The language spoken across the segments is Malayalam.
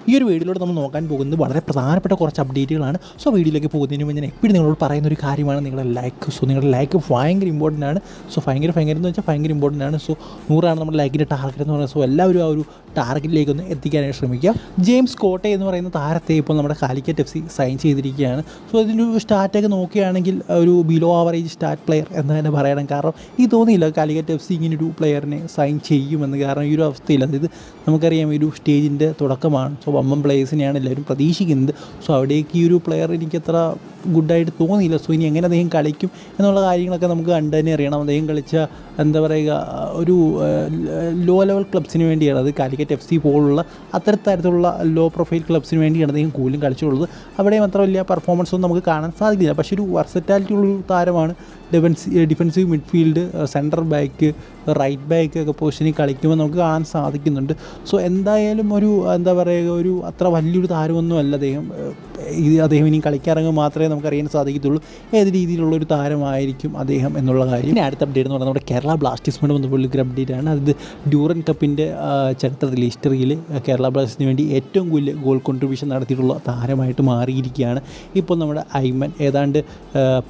ഈ ഒരു വീഡിയോയിലൂടെ നമ്മൾ നോക്കാൻ പോകുന്നത് വളരെ പ്രധാനപ്പെട്ട കുറച്ച് അപ്ഡേറ്റുകളാണ്. സോ വീഡിയോയിലേക്ക് പോകുന്നതിന് മുമ്പ് ഞാൻ എപ്പോഴും നിങ്ങളോട് പറയുന്ന ഒരു കാര്യമാണ് നിങ്ങളുടെ ലൈക്ക്. സോ നിങ്ങളുടെ ലൈക്ക് ഭയങ്കര ഇമ്പോർട്ടൻ്റ് ആണ്. സോ ഭയങ്കര എന്ന് വെച്ചാൽ ഭയങ്കര ഇമ്പോർട്ടൻ്റ് ആണ്. സോ 100 നമ്മുടെ ലൈക്കിൻ്റെ ടാർഗറ്റ് എന്ന് പറയുന്നത്. സോ എല്ലാവരും ആ ഒരു ടാർഗറ്റിലേക്കൊന്ന് എത്തിക്കാനായിട്ട് ശ്രമിക്കുക. ജെയിംസ് കോട്ടെ എന്ന് പറയുന്ന താരത്തെ ഇപ്പോൾ നമ്മുടെ കാലിക്കറ്റ് FC സൈൻ ചെയ്തിരിക്കുകയാണ്. സോ ഇതിൻ്റെ ഒരു സ്റ്റാറ്റൊക്കെ നോക്കുകയാണെങ്കിൽ ഒരു ബിലോ ആവറേജ് സ്റ്റാർട്ട് പ്ലെയർ എന്ന് തന്നെ പറയണം. കാരണം ഈ തോന്നിയില്ല കാലിക്കറ്റ് FC ഇങ്ങനൊരു പ്ലെയറിനെ സൈൻ ചെയ്യുമെന്ന്. കാരണം ഈ ഒരു അവസ്ഥയിൽ അതായത് നമുക്കറിയാം ഈ ഒരു സ്റ്റേജിൻ്റെ തുടക്കമാണ്. സോ വമ്പൻ പ്ലേയേഴ്സിനെയാണ് എല്ലാവരും പ്രതീക്ഷിക്കുന്നത്. സോ അവിടേക്ക് ഈ ഒരു പ്ലെയർ എനിക്കത്ര ഗുഡായിട്ട് തോന്നിയില്ല. സോ ഇനി എങ്ങനെ അദ്ദേഹം കളിക്കും എന്നുള്ള കാര്യങ്ങളൊക്കെ നമുക്ക് കണ്ടു തന്നെ അറിയണം. അദ്ദേഹം കളിച്ച എന്താ പറയുക ഒരു ലോ ലെവൽ ക്ലബ്സിന് വേണ്ടിയാണ്, അത് കാലിക്കറ്റ് FC പോലുള്ള അത്തരത്തിലുള്ള ലോ പ്രൊഫൈൽ ക്ലബ്സിന് വേണ്ടിയാണ് അദ്ദേഹം കൂടുതലും കളിച്ചിട്ടുള്ളത്. അവിടെയും അത്ര വലിയ പെർഫോമൻസ് ഒന്നും നമുക്ക് കാണാൻ സാധിക്കില്ല. പക്ഷേ ഒരു വെർസറ്റാലിറ്റി ഉള്ളൊരു താരമാണ്. Defensive midfield, centre back, right back ഒക്കെ പൊസിഷനിൽ കളിക്കുമ്പോൾ നമുക്ക് കാണാൻ സാധിക്കുന്നുണ്ട്. സോ എന്തായാലും ഒരു എന്താ പറയുക ഒരു അത്ര വലിയൊരു താരമൊന്നും അല്ല അദ്ദേഹം. അദ്ദേഹം ഇനി കളിക്കാറങ്ങുമ്പോൾ മാത്രമേ നമുക്കറിയാൻ സാധിക്കത്തുള്ളൂ ഏത് രീതിയിലുള്ളൊരു താരമായിരിക്കും അദ്ദേഹം എന്നുള്ള കാര്യം. ഇനി അടുത്ത അപ്ഡേറ്റ് എന്ന് പറയുന്നത് നമ്മുടെ കേരള ബ്ലാസ്റ്റേഴ്സുമായി ബന്ധപ്പെട്ടുള്ള അപ്ഡേറ്റ് ആണ്. അത് ഡ്യൂറൻ കപ്പിൻ്റെ ചരിത്രത്തിൽ ഹിസ്റ്ററിയിൽ കേരള ബ്ലാസ്റ്റേഴ്സിന് വേണ്ടി ഏറ്റവും കൂടുതൽ ഗോൾ കോൺട്രിബ്യൂഷൻ നടത്തിയിട്ടുള്ള താരമായിട്ട് മാറിയിരിക്കുകയാണ് ഇപ്പോൾ നമ്മുടെ ഐമൻ. ഏതാണ്ട്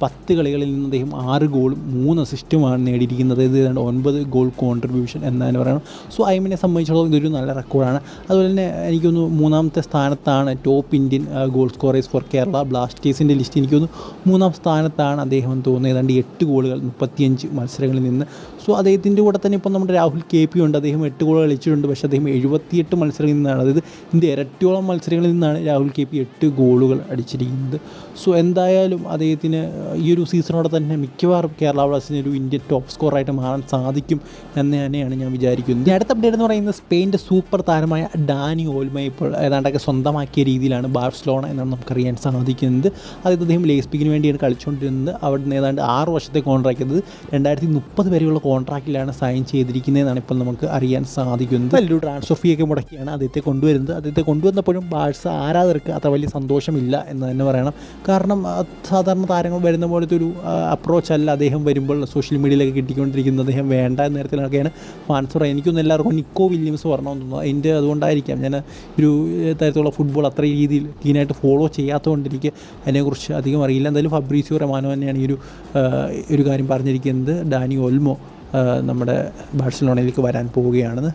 10 കളികളിൽ നിന്ന് അദ്ദേഹം 6 ഗോളും 3 അസിസ്റ്റുമാണ് നേടിയിരിക്കുന്നത്. ഇത് ഏതാണ്ട് 9 ഗോൾ കോൺട്രിബ്യൂഷൻ എന്നാണ് പറയണം. സോ ഐമനെ സംബന്ധിച്ചിടത്തോളം ഇതൊരു നല്ല റെക്കോർഡാണ്. അതുപോലെ തന്നെ എനിക്കൊന്ന് 3ാമത്തെ സ്ഥാനത്താണ് top Indian goal scorers for Kerala ബ്ലാസ്റ്റേഴ്സിൻ്റെ ലിസ്റ്റ്. എനിക്കൊന്ന് 3ാം സ്ഥാനത്താണ് അദ്ദേഹം തോന്നുന്നത്. ഏതാണ്ട് 8 ഗോളുകൾ 35 മത്സരങ്ങളിൽ നിന്ന്. സോ അദ്ദേഹത്തിൻ്റെ കൂടെ തന്നെ ഇപ്പോൾ നമ്മുടെ രാഹുൽ KP ഉണ്ട്. അദ്ദേഹം 8 ഗോൾ കളിച്ചിട്ടുണ്ട്. പക്ഷേ അദ്ദേഹം 78 മത്സരങ്ങളിൽ നിന്നാണ്, അതായത് ഇതിൻ്റെ ഇരട്ടിയോളം മത്സരങ്ങളിൽ നിന്നാണ് രാഹുൽ KP 8 ഗോളുകൾ അടിച്ചിരിക്കുന്നത്. സോ എന്തായാലും അദ്ദേഹത്തിന് ഈ ഒരു സീസണോടെ തന്നെ മിക്കവാറും കേരള ബ്ലാസ്റ്റേഴ്സിന് ഒരു ഇന്ത്യൻ ടോപ്പ് സ്കോറായിട്ട് മാറാൻ സാധിക്കും എന്ന് തന്നെയാണ് ഞാൻ വിചാരിക്കുന്നത്. അടുത്ത അപ്ഡേറ്റ് എന്ന് പറയുന്നത് സ്പെയിൻ്റെ സൂപ്പർ താരമായ ഡാനി ഓൾമോ ഇപ്പോൾ ഏതാണ്ടൊക്കെ സ്വന്തമാക്കിയ രീതിയിലാണ് ബാഴ്സലോണ എന്നാണ് നമുക്കറിയാൻ സാധിക്കുന്നത്. അതായത് അദ്ദേഹം ലേസ്പിക്കിന് വേണ്ടിയാണ് കളിച്ചുകൊണ്ടിരുന്നത്. അവിടെ നിന്ന് ഏതാണ്ട് 6 വർഷത്തെ കോൺട്രാക്റ്റ്, അത് 2030 വരെയുള്ള കോൺട്രാക്റ്റിലാണ് സൈൻ ചെയ്തിരിക്കുന്നതെന്നാണ് ഇപ്പോൾ നമുക്ക് അറിയാൻ സാധിക്കുന്നത്. വലിയൊരു ട്രാൻസ്ഫർ ഫീ ഒക്കെ മുടക്കിയാണ് അദ്ദേഹത്തെ കൊണ്ടുവരുന്നത്. അദ്ദേഹത്തെ കൊണ്ടുവന്നപ്പോഴും ബാഴ്സ ആരാധകർക്ക് അത്ര വലിയ സന്തോഷമില്ല എന്ന് തന്നെ പറയണം. കാരണം സാധാരണ താരങ്ങൾ വരുന്ന പോലത്തെ ഒരു അപ്രോച്ച് അല്ല അദ്ദേഹം വരുമ്പോൾ സോഷ്യൽ മീഡിയയിലൊക്കെ കിട്ടിക്കൊണ്ടിരിക്കുന്നത്. അദ്ദേഹം വേണ്ട എന്ന തരത്തിലൊക്കെയാണ് ഫാൻസ് പറയുന്നത്. എനിക്കൊന്നും എല്ലാവർക്കും നിക്കോ വില്യംസ് പറഞ്ഞതെന്ന് തോന്നുന്നു. അതിൻ്റെ അതുകൊണ്ടായിരിക്കാം ഞാൻ ഒരു തരത്തിലുള്ള ഫുട്ബോൾ അത്ര രീതിയിൽ ക്ലീനായിട്ട് ഫോളോ ചെയ്യാത്തതുകൊണ്ട് എനിക്ക് അതിനെക്കുറിച്ച് അധികം അറിയില്ല. എന്തായാലും ഫബ്രീസിയോ റൊമാനോ തന്നെയാണ് ഈ ഒരു കാര്യം പറഞ്ഞിരിക്കുന്നത്. ഡാനി ഓൾമോ നമ്മുടെ ബാഴ്സലോണയിലേക്ക് വരാൻ പോവുകയാണെന്ന്.